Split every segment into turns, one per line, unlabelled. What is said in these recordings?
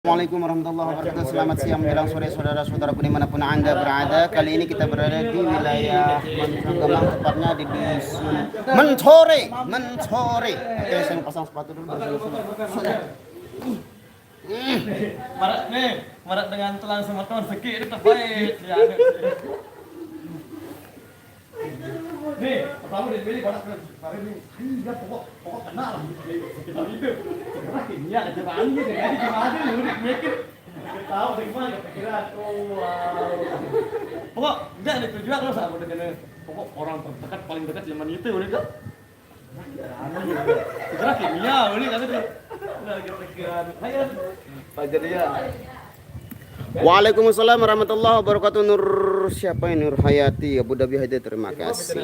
Assalamualaikum warahmatullahi wabarakatuh. Selamat siang menjelang sore saudara-saudaraku dimanapun Anda berada. Kali ini kita berada di wilayah Gemang, tepatnya di dusun Mentore. Oke, saya mau pasang sepatu dulu.
Marak nih, marak dengan telang sama teman segi itu terbaik. Ya, nih, pertama di sini barat hari ini, dia pokok kena lah. Kita hidup, sekarang kimia aja bang gitu, jadi gimana lurik mikir, tahu dari mana pikiran. Oh, wow. Pokok dia ada tujuan kalau sama dengan pokok orang terdekat paling dekat zaman itu, udah kan? Sekarang kimia, udah kan itu. Lagi pikiran, ayo. Pajar dia.
Waalaikumsalam warahmatullahi wabarakatuh. Nur siapa ini? Nur Hayati Abu Dhabi Haidar. Terima kasih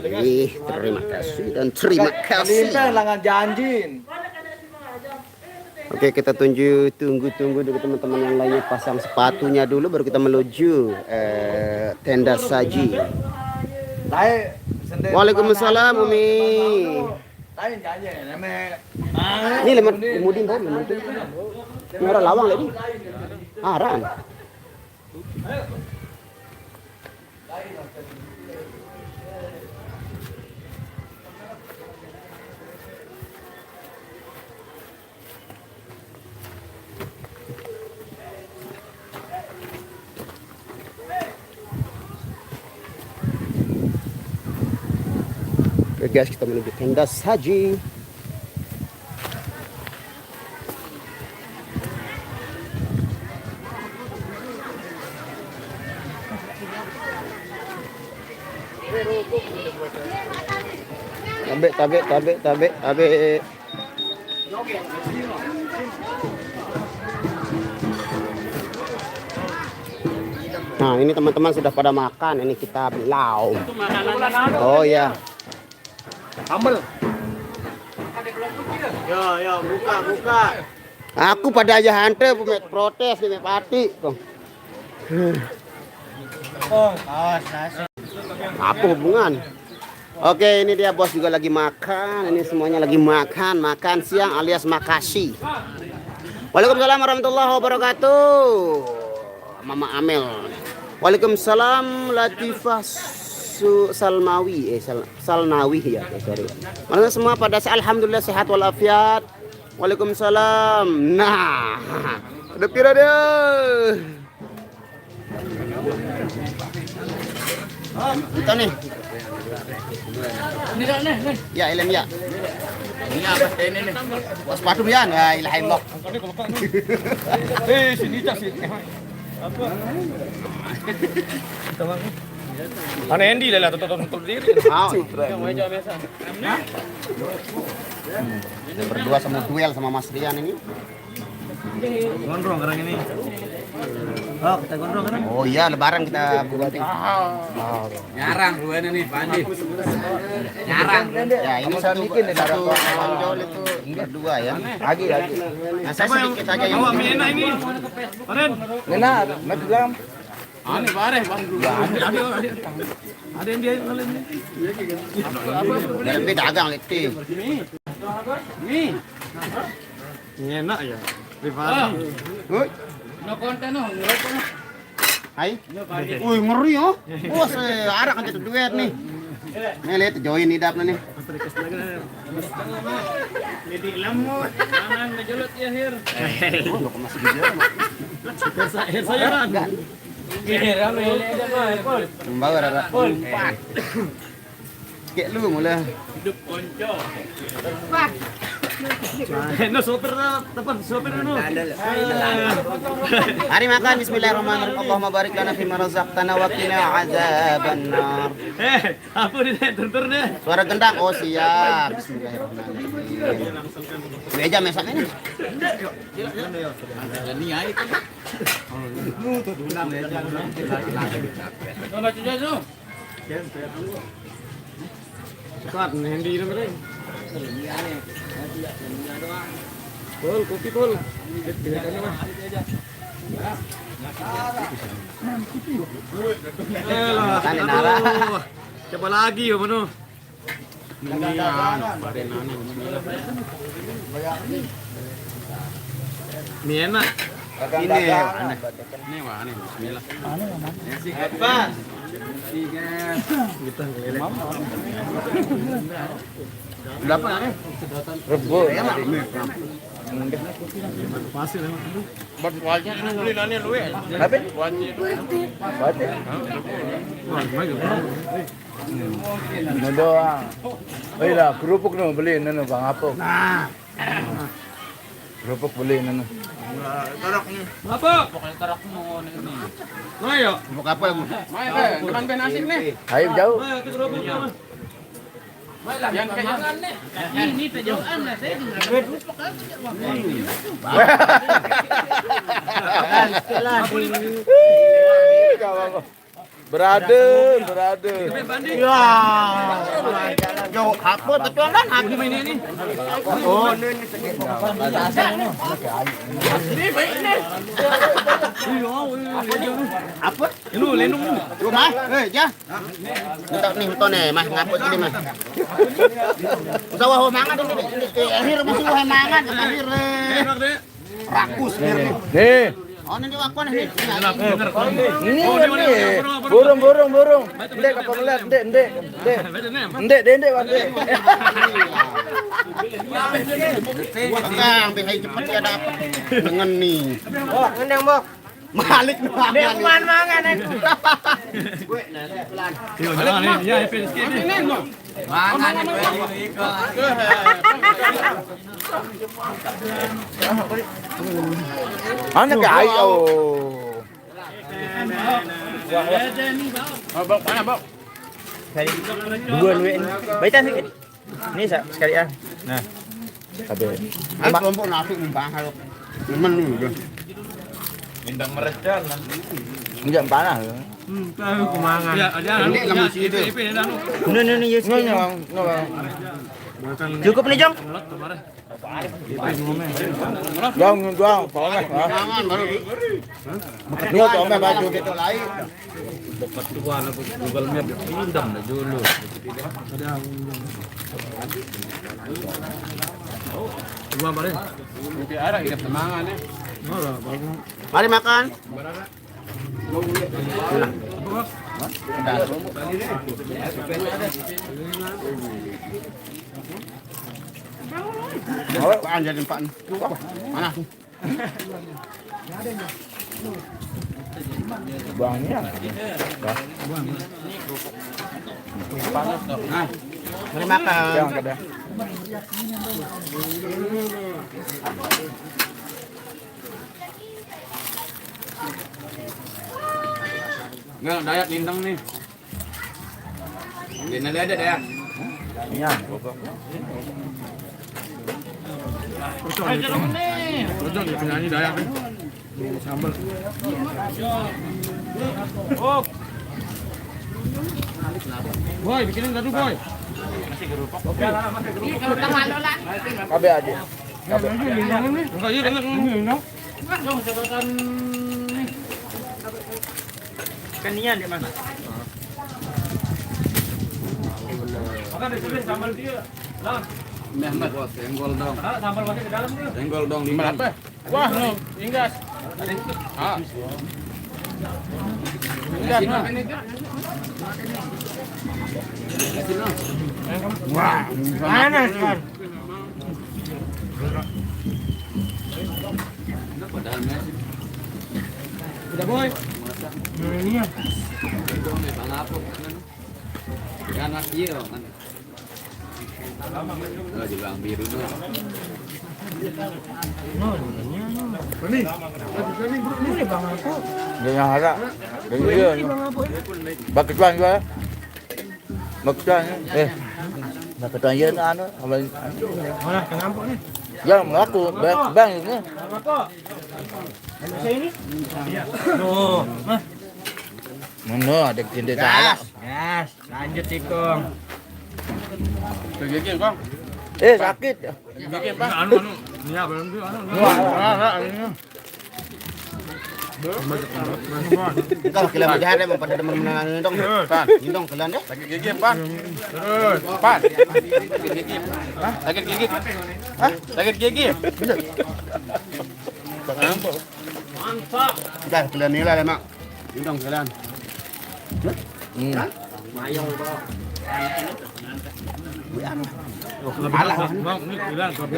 dan terima kasih.
Langan janjin.
Oke, kita tunggu dulu teman-teman yang lainnya pasang sepatunya dulu, baru kita menuju tenda saji. Waalaikumsalam Umi. Ini lemah kemudian tadi merah lawang lagi. Aran. Oke guys, kita menuju tenda saji. Tabe. Nah, ini teman-teman sudah pada makan. Ini kita belau. Oh ya.
Sambal. Ya, buka.
Aku pada aja hantu protes nih pati.
Oh, awas nasi.
Apa hubungan? Oke, ini dia bos juga lagi makan. Ini semuanya lagi makan siang alias makasih. Waalaikumsalam warahmatullahi wabarakatuh. Mama Amel. Waalaikumsalam Latifah Salmawi. Salnawi ya, sorry. Mana semua pada alhamdulillah sehat walafiat. Waalaikumsalam. Nah, udah pira dia. Kita nih.
Nih.
Ya, ilem ya.
Ini apa ini nih?
Sepatu ya, nggak ilaha illallah.
Sini tas sini. Apa? Ana Andy lah tutup diri.
Berdua sama duel sama Mas Rian ini.
Gondrong sekarang ini. Oh, kita gondrong kan?
Oh iya, lebaran kita buatin.
Nyarang dua nih Pak Andi. Nyarang.
Ya, ini satu jol itu berdua ya. Lagi. Nah, saya sedikit aja yang
Awak Mena ini. Paren.
Nena, mat bilang.
Ani pare Bang. Ada yang dia kalau ini.
lebih dagang leti.
Nih. Enak ya. Privasi.
Woi,
No konten no, ngerokok no.
hai. Wih, ngeri oh. Wah, searah kan itu duet nih. Nih lihat join hidap nih.
Jadi lemot. Jangan menjelut ya Hir.
Oh, lo masih di jalan.
Saya kan. Hir ame ada mah, Pol.
Membawa rada. Empat. Kayak lu mulai.
Hidup konco. No sopir na tepan sopir no.
Mari makan bismillahirrahmanirrahim. Allahumma barik lana fima razaqtana wa qina adzabannar.
Apa ni tur deh.
Suara gendang. Oh, siap. Bismillahirrahmanirrahim. Meja mesak ini.
Ini ai.
Nama cuci tu. Cepat Hendi ni mereka. Pol, kopi pol. Coba lagi ya mano. Mie enak.
Ini
Ini wah, ini bismillah.
hebat.
Berapa ini?
Rebo.
Buat wajah ini beli nani lu ya.
Apa?
Wajah.
Batik. Nah doang. Oh iya, kerupuk nih beli nana Bang Apok.
Nah,
Kerupuk beli nana.
Apa? Pokoknya tarak mau ini. Nah, yuk.
buka apa lu?
Main depan ben asik nih.
Ayo jauh.
Yang kayak ini pejokan lah saya.
Berade.
Ya. Yo, apa betul kan? Aku ini. Oh, ini segitu. Apa?
Lu lenung.
Lu mah? Ja. Minta nih, minta nih, mah ngapot ini mah. Usaha ho mangan ini. Akhir mesti ho mangan akhir. Rakus nih.
Nih.
Oh, ini aku nih.
Ini nih. Burung. Ndek apa ngeliat? Ndek.
Bang, biar cepat dia dapat. Dengan nih. Oh, ngendang, Bok. Malik. Dia mangan itu.
Mangan ini.
Anak ayo.
Bang, mana, Bang?
Dua lu ini. Baitan sih. Ini sekali ah. Nah.
Tapi
Aku kelompok nasi mbah kalau. Temen lu udah.
enggak panas.
Ya, ada.
Ini kamu sih itu.
Ini yes. Cukup nih, Jong.
Doang, pokoknya.
Jangan baru.
Ini pokoknya baju
Itu lain.
Ada hidup semangat nih.
Mari makan. Apaan jadi Pak? Mana?
buangnya.
Mari makan.
Jangan kada.
Enggak, Dayat lintang nih. Dina ada Dayat.
Iya.
Betul, penyanyi Dayak nih. Sambal. Oh. Boy, bikinin gaduh, Boy.
Kabe aja.
Enggak, iya kan lintang.
Kenian di mana?
Makan di sini sambal dia. Lah. Mehmet, senggol dong. Sambal masih ke dalam dia. Senggol dong. Berapa? Wah, no, inggas. Ah. Inggas, no.
Wah, panas kan.
Padahal Messi.
Udah, Boy. Ini ya.
Bang Apok. Kan iya kan. Enggak juga ang biru no.
Ini Bang aku.
Dia harap. Dia. Bakituan juga. Bakituan. Bakituan ya anu.
Mana kenapa nih?
Ya mengaku bang ini.
Apa kok? Saya ini? Tuh, mah.
Mana ada tindak salah.
Yes, lanjut Tikung.
Gigi, Bang.
Sakit.
Gigi, Bang. Anu. Iya, belum tuh anu.
Kita kalian berjalan emang pada teman-teman dong. Dong kalian deh.
Sakit gigi, Pan. Terus, Pan. Sakit gigi. Hah? Sakit gigi. Hah? Sakit gigi.
Mantap.
Udah, kalian nilai mak. Ini dong kalian.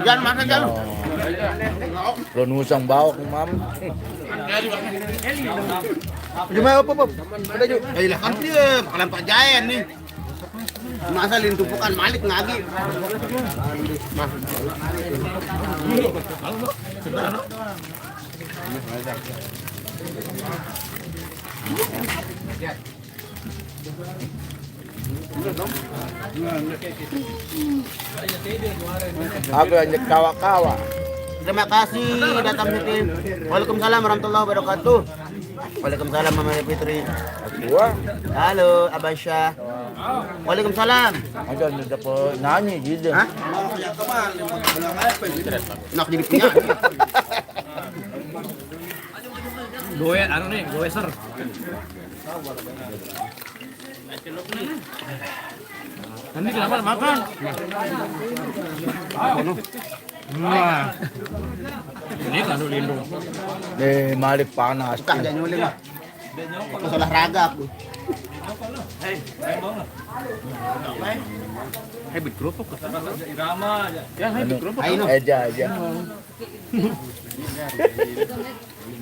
Jangan makan jangan.
Lo nusang bawak mam.
Gimana apa? Udah yuk. Lah kan dia makanan Pak Jayan nih. Masa lin tumpukan Malik ngagi.
Aku hanya kawa-kawa.
Terima kasih datang sini. Waalaikumsalam warahmatullahi wabarakatuh. Waalaikumsalam Mama Fitri.
Wah,
Halo Abah Syah. Waalaikumsalam.
ada dapat nyanyi gitu.
Hah? Nak jadi punya.
Goe anu nih, goeser. Nanti kenapa makan? Ini kan lindung.
Malik panas.
Suka aja nyuling. Masalah raga aku.
Habit kerupuk irama aja. Ya
Anu,
Ayo.
aja.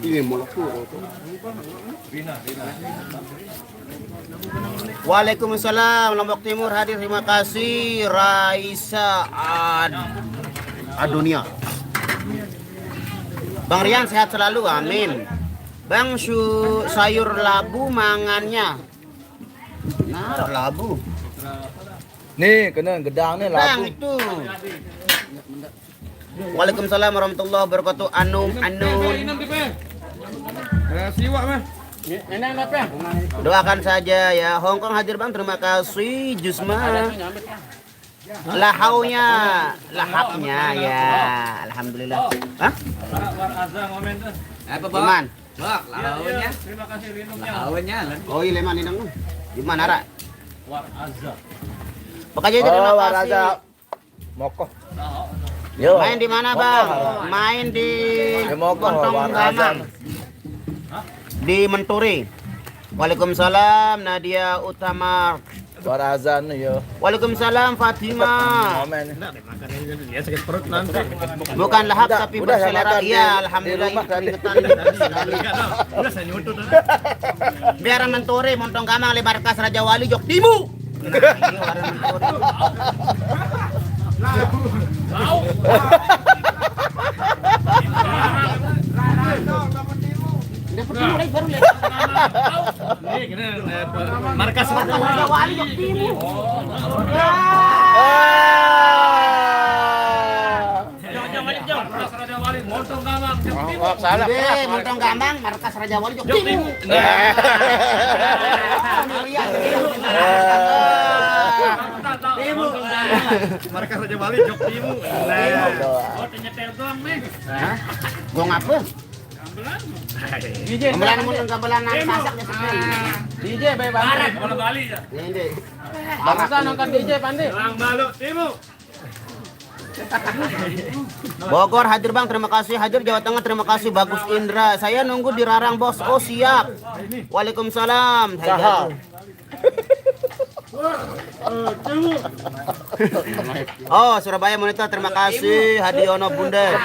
Ini mau aku. Waalaikumsalam Lombok Timur hadir, terima kasih Raisa Adunia. Bang Rian sehat selalu, amin. Bang sayur labu mangannya. Nah, labu.
Nih, kena gedang nih
Bang
labu.
itu. Waalaikumsalam warahmatullahi wabarakatuh. Anum.
Siwak mah.
Doakan saja ya. Hongkong hadir Bang, terima kasih. Jusma. Lahapnya ya. Alhamdulillah. Hah?
War azza ngomen tuh.
Iman.
Lawannya. Terima kasih lindungnya.
Oh iya leman ini dong. Gimana Ra?
War azza.
Pokoknya terima kasih.
Waraza mokoh. Yo.
Main di mana Bang? Main di
Mokoh,
Gontong
Waraza.
Gamang. Di Menturi. Waalaikumsalam Nadia Utama.
Warazan yo.
Waalaikumsalam Fatimah.
Momen.
Dia sakit perut nanti.
Bukan lahap
Udah,
tapi
udah,
berselera.
makan
Iya,
di
alhamdulillah
rumah
itu
tadi.
keringetan.
Udah saya nyutut.
Biar Menturi, Montong Gamang, Lebar Kas Raja Wali, Jok Timu. Nah, ini orang Menturi.
Nih, kena markas
Raja Wali, Jok Timu.
Raja Wali, Montong Gamang.
Oh, salah.
Gede, Montong Gamang, Markas Raja Wali, Jok Timu.
Markas Raja Wali, Jok Timu. Oh, nyetel doang, Meh.
Gua ngapa? Gambelan mun gambelan nang sasak ya sekali.
DJ bae Bang.
Bola Bali ya.
Ini.
Bangsa nongkan DJ Pandi.
Lang Balu, Timu.
Bogor hadir Bang, terima kasih. Hadir Jawa Tengah, terima kasih. Bagus Indra. Saya nunggu di Rarang Bos. Oh siap. Waalaikumsalam.
Sahal.
Oh Surabaya Monitor, terima kasih. Hadiono Bunda.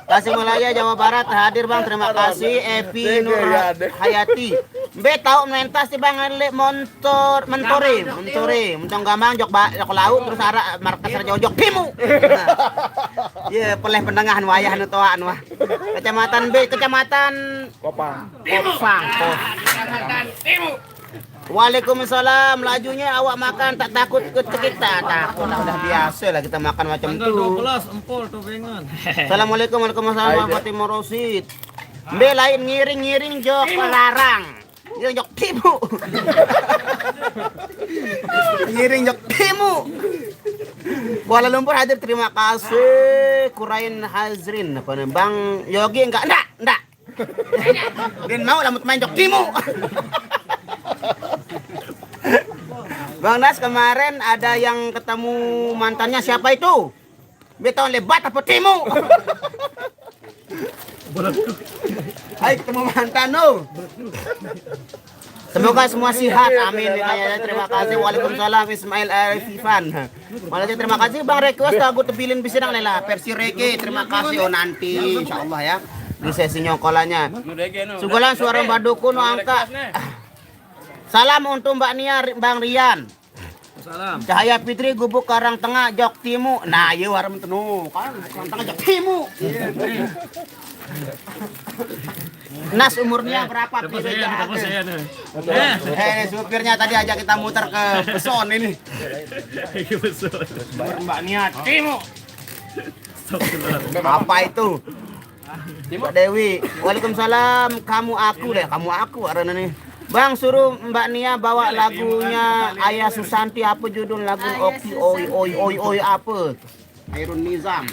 Tasikmalaya Jawa Barat hadir Bang, terima kasih. Evi Nur Hayati. Be tahu mentas sih Bang le mentore. Montong Gamang jok laut terus arah markas Raja Jok Timu. Iya, peleh pendengahan wayah nu toan wah. Kecamatan B, Kecamatan
Kopang.
Kopang. Waalaikumsalam, lajunya awak makan tak takut ke kita. Takut lah, udah biasa lah kita makan macam
Tanggal
itu.
12 empol tuh bengan.
Assalamualaikum warahmatullahi wabarakatuh. Rosid. Be lain ngiring jok larang. Ngiring jok timu. Ngiring jok timu. Kuala Lumpur hadir, terima kasih. Kurain Hazrin apa nih Bang Yogi enggak. Din mau lamut main jok timu. Bang Nas, kemarin ada yang ketemu mantannya, siapa itu? Beton lebat apa timu? Hai ketemu mantan no. Semoga semua sehat, amin. Terima kasih. Waalaikumsalam Ismail Arifan. Malaysia terima kasih Bang request lagu tebilin bisinang lela versi reggae. Terima kasih nanti insyaallah ya di sesi nyongkolannya. Sugulan suara Mbak Duku no angka. Salam untuk Mbak Nia, Bang Rian. Salam. Cahaya Fitri Gubuk Karang Tengah Jok Timu. Nah, ieu warem tenu kan Karang Tengah Jok Timu. Nas umurnya berapa? Supirnya tadi ajak kita muter ke Beson ini. Mbak Nia Timu. Apa itu? Mbak Dewi. Waalaikumsalam. Kamu aku arana nih. Bang suruh Mbak Nia bawa lagunya Ayah Susanti apa judul lagu Oki oi apa? Airun Nizam.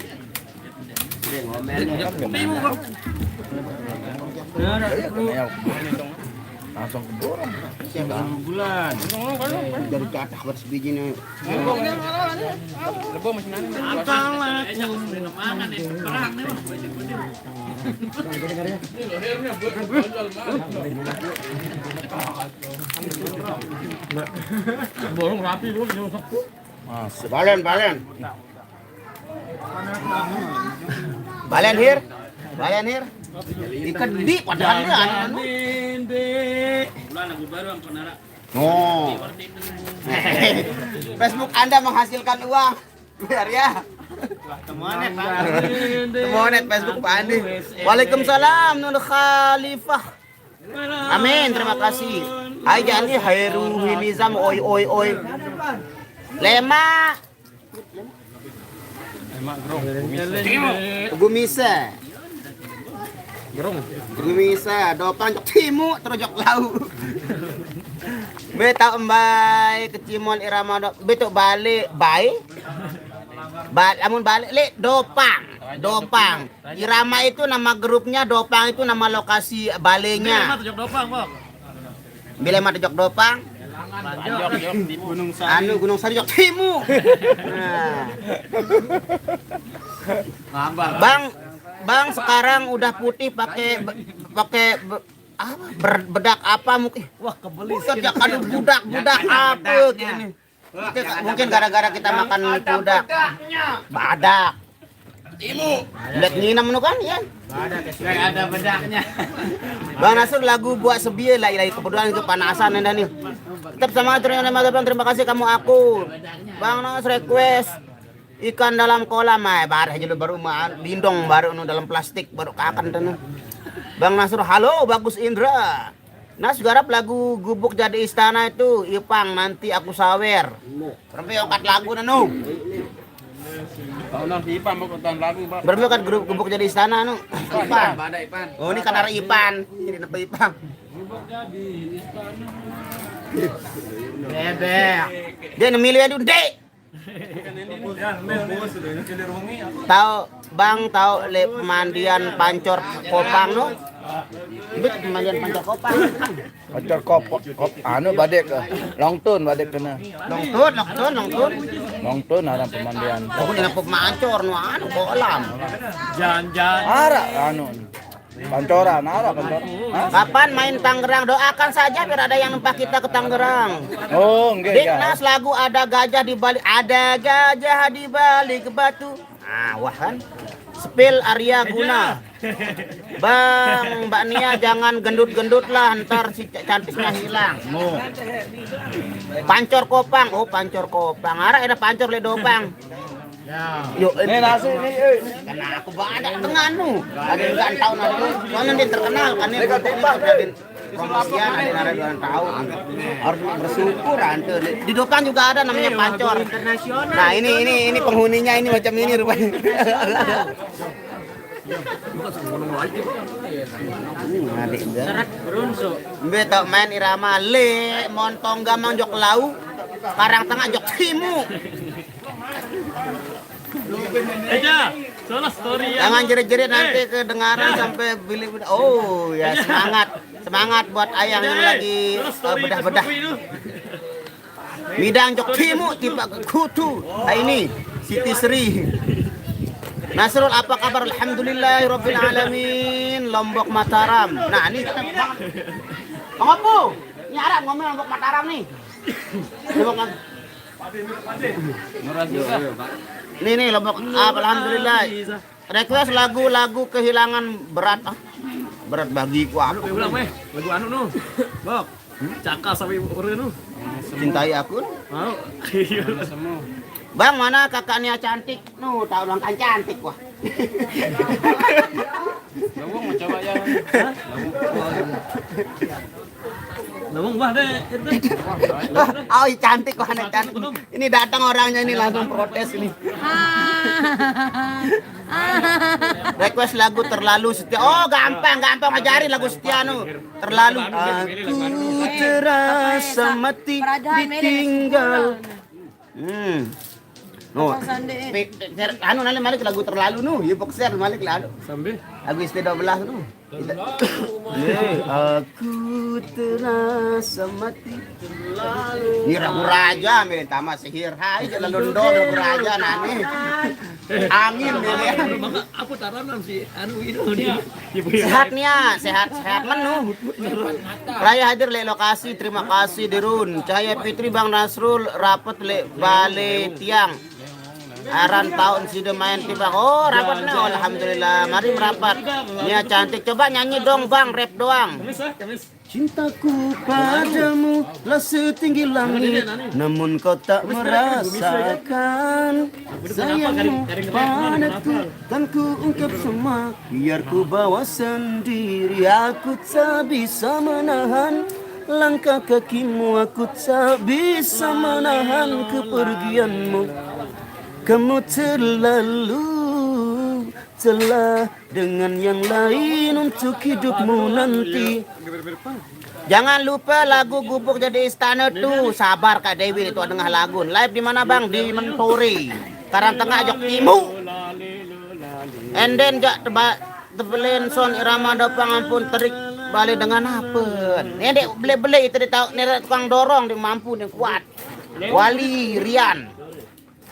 Langsung ke borong.
Bulan. Dari katak bersih biji nih.
Lebo masih nani.
Borong rapi lu.
Balen. Balen here. Ikan di padahal kan. Oh. Facebook Anda menghasilkan uang. Biar ya. Temonet Facebook Pak Andi. Waalaikumsalam Nur Khalifah. Amin, terima kasih. Hai Jani Hairu Nizam oi. Lema. Gumisa. Gumisa, dopang jok timu terus jok lau. Beta embai kecimon irama betuk balik baik. Amun balik le dopang. Irama itu nama grupnya, dopang itu nama lokasi balenya. Bila mata jok dopang.
Di Gunung Sari.
Gunung Sari jok timu. Bang sekarang udah putih pakai bedak apa mungkin? Wah kebelis. Aduh budak apa gini. Mungkin gara-gara kita makan budak. Badak. Imu. Lihat nginam nu kan ya?
Badak ada bedaknya.
Bang Nasur lagu buat sebie lah ilahi kebetulan itu panasan anda nih. Tetap sama terima kasih kamu aku. Bang Nas request ikan dalam kolam barah aja baru lindong baru dalam plastik baru kakan tuh. Bang Nasrul halo bagus Indra. Nas garap lagu Gubuk Jadi Istana itu Ipang nanti aku sawer. Berarti okat lagu nanu.
Tahun nanti Ipan mau tahun lagu, Pak.
Berarti okat Gubuk Jadi Istana nu. Ipan. Oh ini kan arah Ipan. Ini apa Ipang?
Gubuk Jadi Istana.
Bebek. Dia nemilih aduh dek. Tahu Bang tahu le pemandian Pancor Kopang no? Bet pemandian Pancor Kopang.
Pancor kopok badek ke Longtun badek kena. Longtun ada pemandian.
Oh ini apa Pancor no kolam.
Jangan.
Ara Pancoran.
Kapan main Tangerang? Doakan saja biar ada yang nempak kita ke Tangerang.
Oh, enggak
Dik
ya.
Nas lagu ada gajah di balik batu. Nah, wah kan. Spill Arya Guna. Bang, Mbak Nia jangan gendut-gendut lah, ntar si cantiknya hilang. No. Pancor Kopang. Oh, Pancor Kopang. Ara ada pancor le dopang. Ya. Yuk,
Ini nasi nih,
karena aku banyak tengah nu. Ada yang tahu nanti. Soalnya dia terkenal kan ini promosian ada yang tahu. Harus bersyukur ante. Di depan juga ada namanya pancor internasional. Nah, ini penghuninya ini macam ini rupanya. Serat berunsu. Beto main irama le montong gamang jok lau. Karang Tengah jok timu.
Soalnya story ya.
Jangan jerit-jerit nanti kedengaran sampai bili. Oh ya semangat buat ayang yang lagi bedah-bedah. Midang jok timu tiba kutu. Nah ini Siti Sri. Nasrul apa kabar? Alhamdulillahirabbil alamin. Lombok Mataram. Nah, ini kita Bang Apu. Ini Arab ngomong Lombok Mataram nih. Lombok Nih Lombok. Alhamdulillah. Request lagu-lagu kehilangan berat. Berat bagiku apa?
Ulang weh, lagu anu nu. Bok. Caka sampai urun nu.
Cintai aku.
Mau.
Bang, mana kakaknya cantik? Nuh, tahu ulang tahun cantik wah.
Lawang mau coba ya.
Ngomong bah deh.
Oh, cantik wah, anak cantik. Ini datang orangnya ini langsung protes ini. Request lagu terlalu setia. Oh, gampang ajarin lagu setia nu. Terlalu. Aku terasa mati ditinggal. No. Anu nali malik lagu terlalu nu, ya boxer malik lalu.
Sambil
Lagu istri 12 nu. Aku terasa mati terlalu. Ini ragu raja milih tama sihir hai jalan londo ragu raja nani. Angin milih.
apa taranam si anu itu dia.
Sehatnya, sehat menu. Raya hadir le lokasi, terima kasih Dirun. Cahaya Fitri Bang Nasrul rapat le Balai Tiang. Aran tahun sudah main tiba. Oh, rapatnya alhamdulillah. Mari merapat. Nia cantik. Coba nyanyi dong Bang, rap doang. Cintaku padamu lah setinggi langit, namun kau tak merasakan sayangmu padaku. Kan ku ungkap semua, biar ku bawa sendiri. Aku tak bisa menahan langkah kakimu, aku tak bisa menahan kepergianmu. Kamu terlalu telah dengan yang lain untuk hidupmu nanti. Jangan lupa lagu Gubuk Jadi Istana tuh. Sabar Kak Dewi itu tengah lagu. Live di mana Bang? Di Menturi. Karangtengah Jok Timur. And then jak tebelin son irama dopang ampun terik balik dengan apa? Ini dek beli-beli itu tahu nih tukang dorong dia mampu dia kuat. Wali Rian.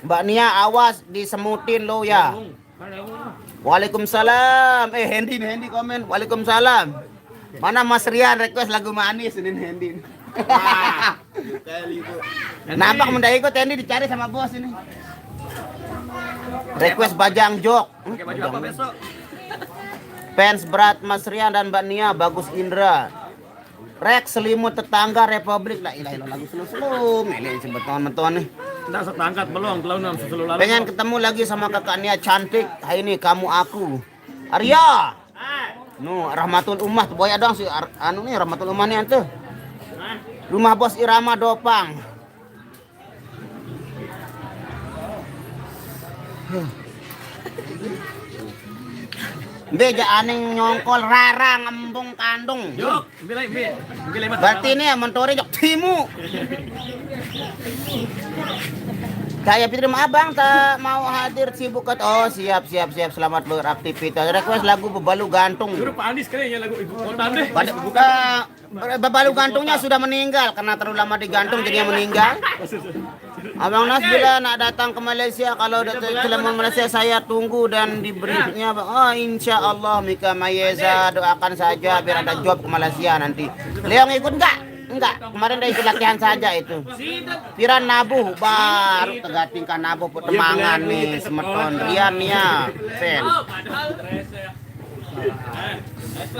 Mbak Nia awas disemutin lo ya. Waalaikumsalam. Hendy komen. Waalaikumsalam. Mana Mas Rian request lagu manis ini Hendy. Nampak mendai ikut Hendy dicari sama bos ini. Request Bajang Jok.
Pakai baju apa besok?
Fans berat Mas Rian dan Mbak Nia Bagus Indra. Rek selimut tetangga Republik. Lah ilah lagu selu-selu. Ini sebeton-beton nih.
Enggak setangkat belum, telah enam selalu lalu.
Pengen ketemu lagi sama kakaknya cantik. Hai ini kamu aku. Arya. Rahmatul Ummah tuh boy doang sih anu nih Rahmatul Ummah nih tuh. Rumah Bos Irama Dopang. Beja aneh nyongkol rarang embung kandung.
Yuk, bilai.
Berarti ini ya Menturi Jok Timu. Kayak Fitri abang tak mau hadir sibuk kat. Oh siap selamat beraktivitas. Request lagu Bebalu Gantung.
Suruh Pak Andis kayaknya lagu ibu kota deh.
Bebalu Gantungnya sudah meninggal karena terlalu lama digantung jadinya meninggal. Abang Nas bila nak datang ke Malaysia, kalau datang ke Malaysia saya tunggu dan diberinya. Oh insya Allah Mika Mayeza doakan saja biar ada job ke Malaysia nanti. Leong ikut enggak? Enggak, kemarin dia ikut latihan saja itu. Piran nabuh baru tegatingkan nabuh petemangan nih semeton Rian ya. Sen.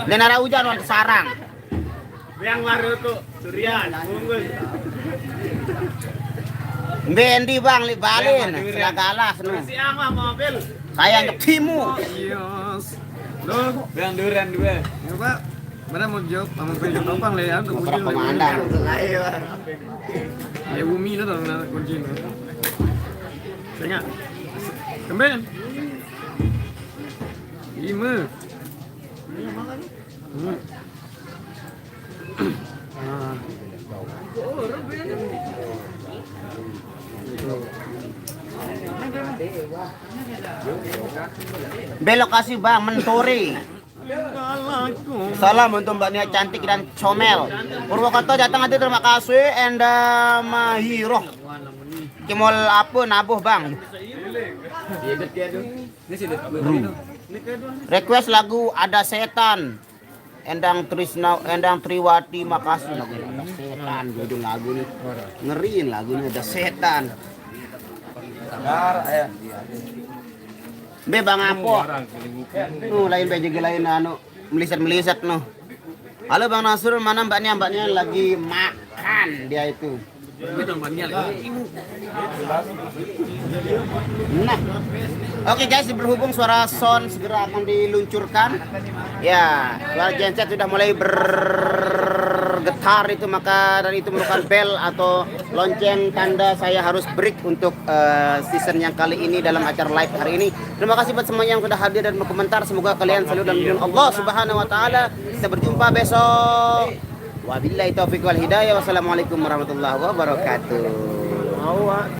Lenara hujan waktu sarang.
Yang baru tuh Surian, unggul.
Bendi Bang li balin, selagalah senu.
Siang lah mobil.
Saya Jok Timu.
Yes. Loh,
Bang durian dua.
ya Pak. Mana mau jawab sama mobil Jepang lah ya,
Berapa komandan?
Ya bumi itu dong kunci. Saya kemben. Lima.
Belokasi Bang Menturi. Salam untuk Mbak Nia cantik dan comel. Purwokerto datang hati terima kasih. Enda Mahiro. Kimol apa nabuh Bang?
Ini sih
Request lagu Ada Setan. Endang Triwati makasih lagu Ada Setan, judul lagu nih. Ngeriin lagunya Ada Setan. Be Bang Apo. Lain baju lain melisat-melisat Halo Bang Nasrul, mana mbaknya? Mbaknya lagi makan dia itu. Nah, oke guys, berhubung suara sound segera akan diluncurkan, ya suara genset sudah mulai bergetar itu, maka dan itu merupakan bel atau lonceng tanda saya harus break untuk season yang kali ini dalam acara live hari ini. Terima kasih buat semuanya yang sudah hadir dan berkomentar. Semoga kalian selalu dalam lindungan Allah Subhanahu Wa Taala. Kita berjumpa besok. Wabillahi taufiq wal hidayah. Wassalamualaikum warahmatullahi wabarakatuh.